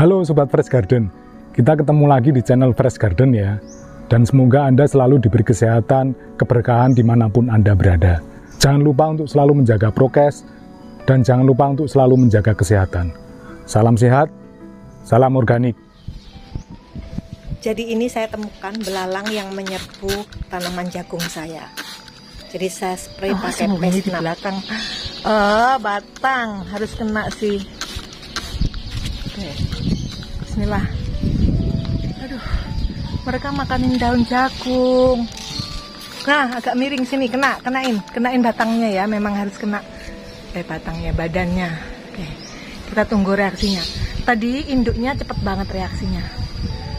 Halo Sobat Fresh Garden, kita ketemu lagi di channel Fresh Garden ya. Dan semoga Anda selalu diberi kesehatan, keberkahan dimanapun Anda berada. Jangan lupa untuk selalu menjaga prokes, dan jangan lupa untuk selalu menjaga kesehatan. Salam sehat, salam organik. Jadi ini saya temukan belalang yang menyerbu tanaman jagung saya. Jadi saya spray pakai di belakang. Oh, batang harus kena sih. Oke. Bismillah. Aduh, mereka makanin daun jagung. Nah, agak miring sini, kenain batangnya ya. Memang harus kena batangnya, badannya. Oke, kita tunggu reaksinya. Tadi induknya cepet banget reaksinya.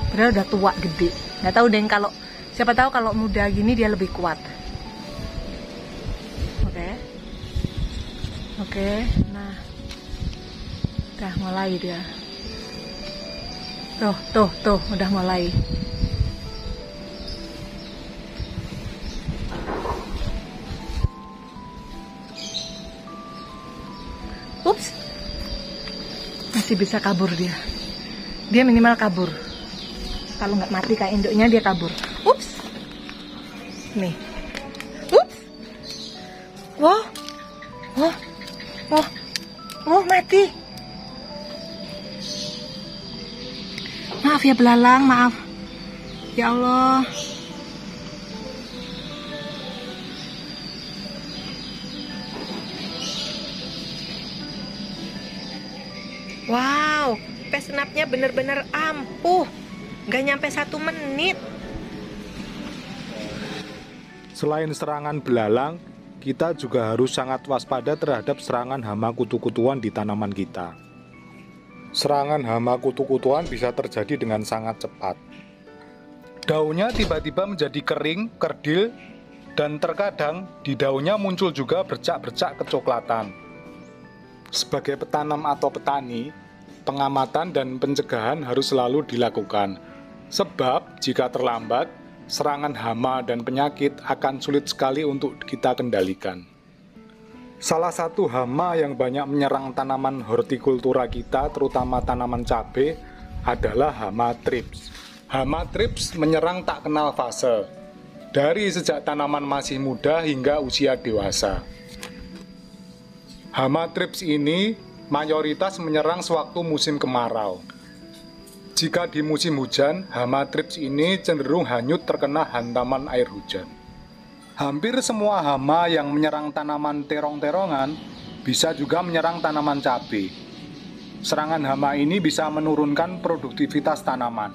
Padahal udah tua gede. Nggak tahu deh kalau siapa tahu kalau muda gini dia lebih kuat. Oke, nah, udah mulai dia. Tuh, udah mulai. Ups, masih bisa kabur dia. Dia minimal kabur. Kalau nggak mati kayak induknya dia kabur. Ups, nih. Ups, wah, mati. Maaf ya belalang, maaf. Ya Allah. Wow, pesnapnya bener-bener ampuh. Nggak nyampe 1 menit. Selain serangan belalang, kita juga harus sangat waspada terhadap serangan hama kutu-kutuan di tanaman kita. Serangan hama kutu-kutuan bisa terjadi dengan sangat cepat. Daunnya tiba-tiba menjadi kering, kerdil, dan terkadang di daunnya muncul juga bercak-bercak kecoklatan. Sebagai petanam atau petani, pengamatan dan pencegahan harus selalu dilakukan. Sebab jika terlambat, serangan hama dan penyakit akan sulit sekali untuk kita kendalikan. Salah satu hama yang banyak menyerang tanaman hortikultura kita, terutama tanaman cabai, adalah hama thrips. Hama thrips menyerang tak kenal fase, dari sejak tanaman masih muda hingga usia dewasa. Hama thrips ini mayoritas menyerang sewaktu musim kemarau. Jika di musim hujan, hama thrips ini cenderung hanyut terkena hantaman air hujan. Hampir semua hama yang menyerang tanaman terong-terongan bisa juga menyerang tanaman cabai. Serangan hama ini bisa menurunkan produktivitas tanaman.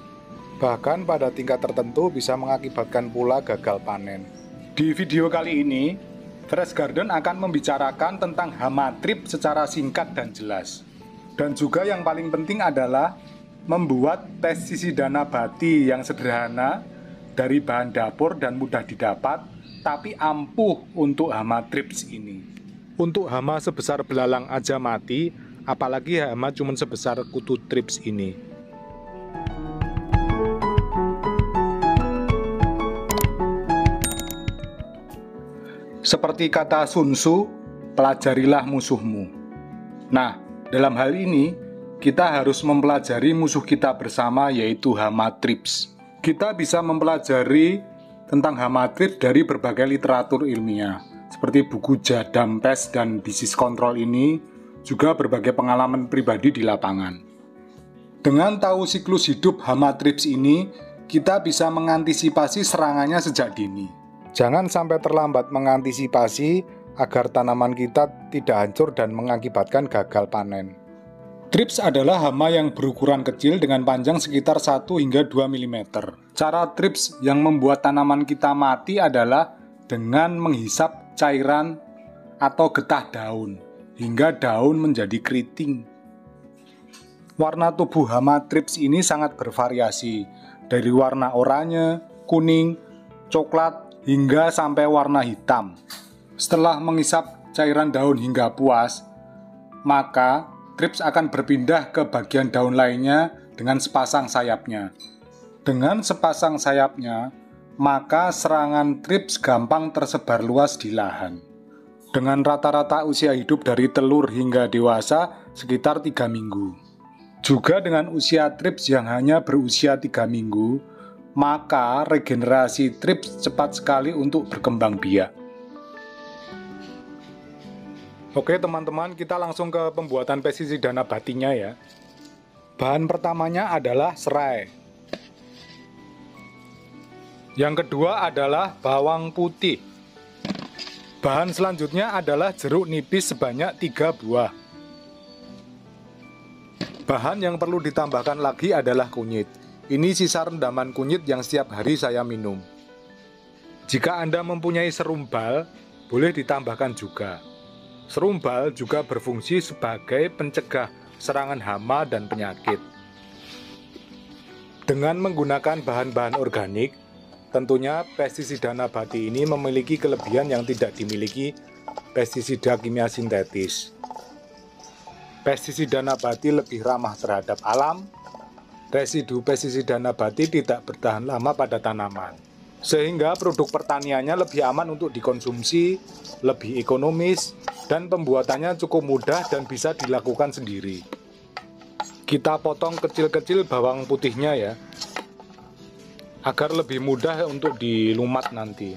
Bahkan pada tingkat tertentu bisa mengakibatkan pula gagal panen. Di video kali ini, Fresh Garden akan membicarakan tentang hama thrips secara singkat dan jelas. Dan juga yang paling penting adalah membuat pestisida nabati yang sederhana dari bahan dapur dan mudah didapat, tapi ampuh untuk hama thrips ini. Untuk hama sebesar belalang aja mati, apalagi hama cuma sebesar kutu thrips ini. Seperti kata Sun Tzu, pelajarilah musuhmu. Nah, dalam hal ini, kita harus mempelajari musuh kita bersama, yaitu hama thrips. Kita bisa mempelajari tentang hama thrips dari berbagai literatur ilmiah, seperti buku Jadam Pest dan Disease Control ini, juga berbagai pengalaman pribadi di lapangan. Dengan tahu siklus hidup hama thrips ini, kita bisa mengantisipasi serangannya sejak dini. Jangan sampai terlambat mengantisipasi agar tanaman kita tidak hancur dan mengakibatkan gagal panen. Thrips adalah hama yang berukuran kecil dengan panjang sekitar 1 hingga 2 mm. Cara thrips yang membuat tanaman kita mati adalah dengan menghisap cairan atau getah daun, hingga daun menjadi keriting. Warna tubuh hama thrips ini sangat bervariasi, dari warna oranye, kuning, coklat, hingga sampai warna hitam. Setelah menghisap cairan daun hingga puas, maka thrips akan berpindah ke bagian daun lainnya dengan sepasang sayapnya. Dengan sepasang sayapnya, maka serangan thrips gampang tersebar luas di lahan. Dengan rata-rata usia hidup dari telur hingga dewasa sekitar 3 minggu. Juga dengan usia trips yang hanya berusia 3 minggu, maka regenerasi trips cepat sekali untuk berkembang biak. Oke teman-teman, kita langsung ke pembuatan pestisida nabatinya ya. Bahan pertamanya adalah serai. Yang kedua adalah bawang putih. Bahan selanjutnya adalah jeruk nipis sebanyak 3 buah. Bahan yang perlu ditambahkan lagi adalah kunyit. Ini sisa rendaman kunyit yang setiap hari saya minum. Jika Anda mempunyai serumbal, boleh ditambahkan juga. Serumbal juga berfungsi sebagai pencegah serangan hama dan penyakit. Dengan menggunakan bahan-bahan organik, tentunya pestisida nabati ini memiliki kelebihan yang tidak dimiliki pestisida kimia sintetis. Pestisida nabati lebih ramah terhadap alam, residu pestisida nabati tidak bertahan lama pada tanaman, sehingga produk pertaniannya lebih aman untuk dikonsumsi, lebih ekonomis, dan pembuatannya cukup mudah dan bisa dilakukan sendiri. Kita potong kecil-kecil bawang putihnya ya, agar lebih mudah untuk dilumat nanti.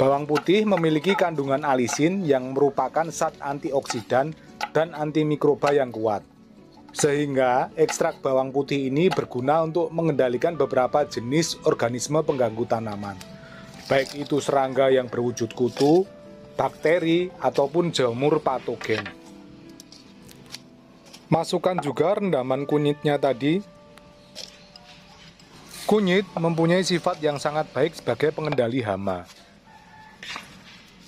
Bawang putih memiliki kandungan alisin yang merupakan zat antioksidan dan antimikroba yang kuat. Sehingga ekstrak bawang putih ini berguna untuk mengendalikan beberapa jenis organisme pengganggu tanaman. Baik itu serangga yang berwujud kutu, bakteri, ataupun jamur patogen. Masukkan juga rendaman kunyitnya tadi. Kunyit mempunyai sifat yang sangat baik sebagai pengendali hama.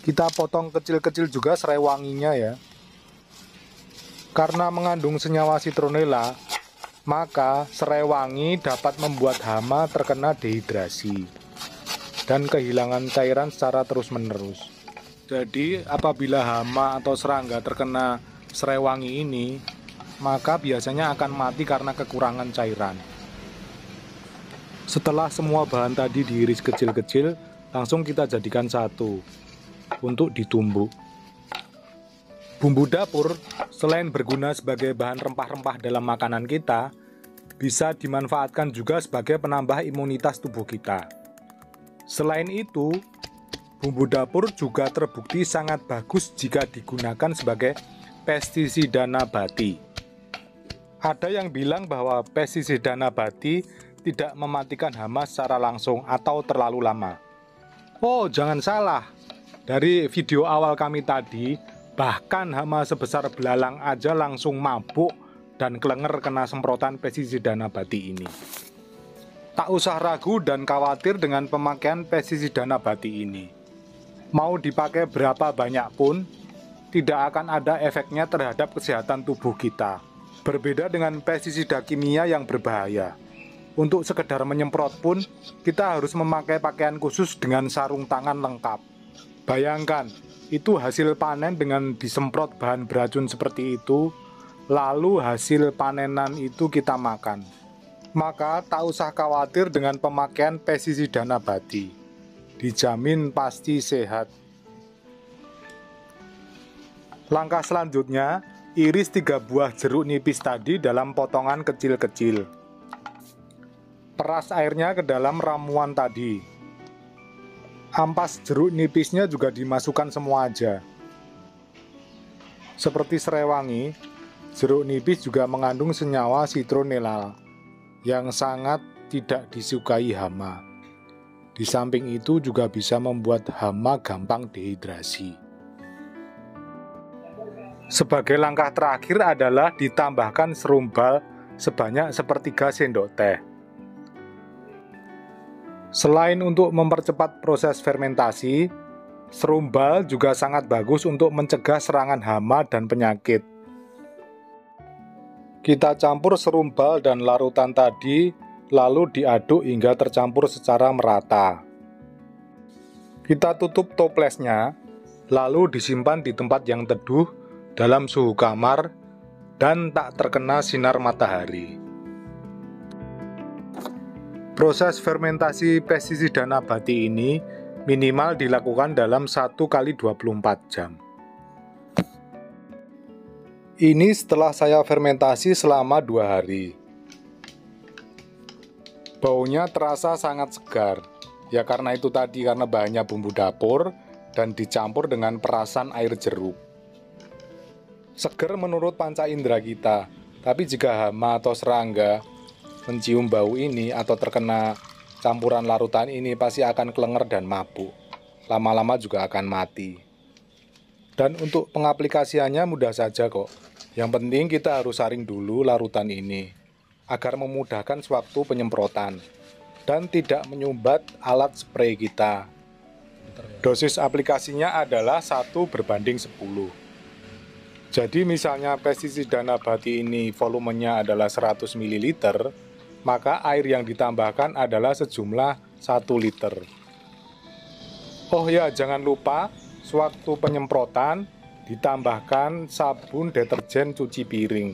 Kita potong kecil-kecil juga serai wanginya ya. Karena mengandung senyawa citronella, maka serai wangi dapat membuat hama terkena dehidrasi dan kehilangan cairan secara terus-menerus. Jadi, apabila hama atau serangga terkena serai wangi ini, maka biasanya akan mati karena kekurangan cairan. Setelah semua bahan tadi diiris kecil-kecil, langsung kita jadikan satu untuk ditumbuk. Bumbu dapur, selain berguna sebagai bahan rempah-rempah dalam makanan kita, bisa dimanfaatkan juga sebagai penambah imunitas tubuh kita. Selain itu, bumbu dapur juga terbukti sangat bagus jika digunakan sebagai pestisida nabati. Ada yang bilang bahwa pestisida nabati tidak mematikan hama secara langsung atau terlalu lama. Oh, jangan salah. Dari video awal kami tadi, bahkan hama sebesar belalang aja langsung mabuk dan kelenger kena semprotan pestisida nabati ini. Tak usah ragu dan khawatir dengan pemakaian pestisida nabati ini. Mau dipakai berapa banyak pun, tidak akan ada efeknya terhadap kesehatan tubuh kita. Berbeda dengan pestisida kimia yang berbahaya. Untuk sekedar menyemprot pun, kita harus memakai pakaian khusus dengan sarung tangan lengkap. Bayangkan, itu hasil panen dengan disemprot bahan beracun seperti itu, lalu hasil panenan itu kita makan. Maka tak usah khawatir dengan pemakaian pestisida nabati. Dijamin pasti sehat. Langkah selanjutnya, iris 3 buah jeruk nipis tadi dalam potongan kecil-kecil. Peras airnya ke dalam ramuan tadi. Ampas jeruk nipisnya juga dimasukkan semua aja. Seperti serai wangi, jeruk nipis juga mengandung senyawa citronella yang sangat tidak disukai hama. Di samping itu juga bisa membuat hama gampang dehidrasi. Sebagai langkah terakhir adalah ditambahkan serumbal sebanyak 1/3 sendok teh. Selain untuk mempercepat proses fermentasi, serumbal juga sangat bagus untuk mencegah serangan hama dan penyakit. Kita campur serumbal dan larutan tadi, lalu diaduk hingga tercampur secara merata. Kita tutup toplesnya, lalu disimpan di tempat yang teduh dalam suhu kamar dan tak terkena sinar matahari. Proses fermentasi pestisida nabati ini minimal dilakukan dalam 1 kali 24 jam. Ini setelah saya fermentasi selama 2 hari. Baunya terasa sangat segar. Ya karena itu tadi, karena bahannya bumbu dapur dan dicampur dengan perasan air jeruk. Seger menurut panca indera kita, tapi jika hama atau serangga mencium bau ini atau terkena campuran larutan ini pasti akan kelenger dan mabuk. Lama-lama juga akan mati. Dan untuk pengaplikasiannya mudah saja kok. Yang penting kita harus saring dulu larutan ini agar memudahkan sewaktu penyemprotan dan tidak menyumbat alat spray kita. Dosis aplikasinya adalah 1:10. Jadi misalnya pestisida nabati ini volumenya adalah 100 ml, maka air yang ditambahkan adalah sejumlah 1 liter. Oh ya, jangan lupa sewaktu penyemprotan ditambahkan sabun deterjen cuci piring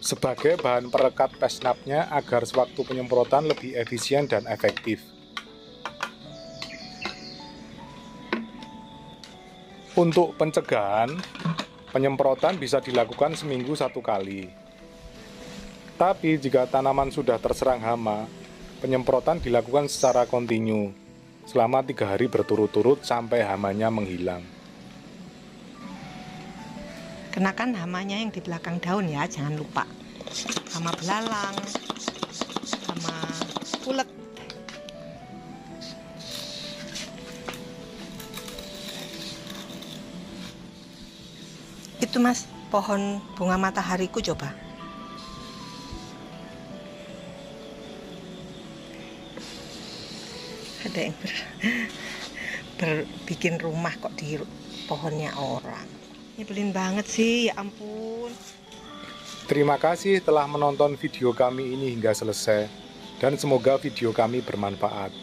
sebagai bahan perekat pesnapnya agar sewaktu penyemprotan lebih efisien dan efektif. Untuk pencegahan, penyemprotan bisa dilakukan seminggu 1 kali. Tapi jika tanaman sudah terserang hama, penyemprotan dilakukan secara kontinu selama 3 hari berturut-turut sampai hamanya menghilang. Kenakan hamanya yang di belakang daun ya, jangan lupa. Hama belalang, hama ulet. Itu Mas, pohon bunga matahariku coba. Ada yang bikin rumah kok di pohonnya orang. Nyebelin banget sih, ya ampun. Terima kasih telah menonton video kami ini hingga selesai, dan semoga video kami bermanfaat.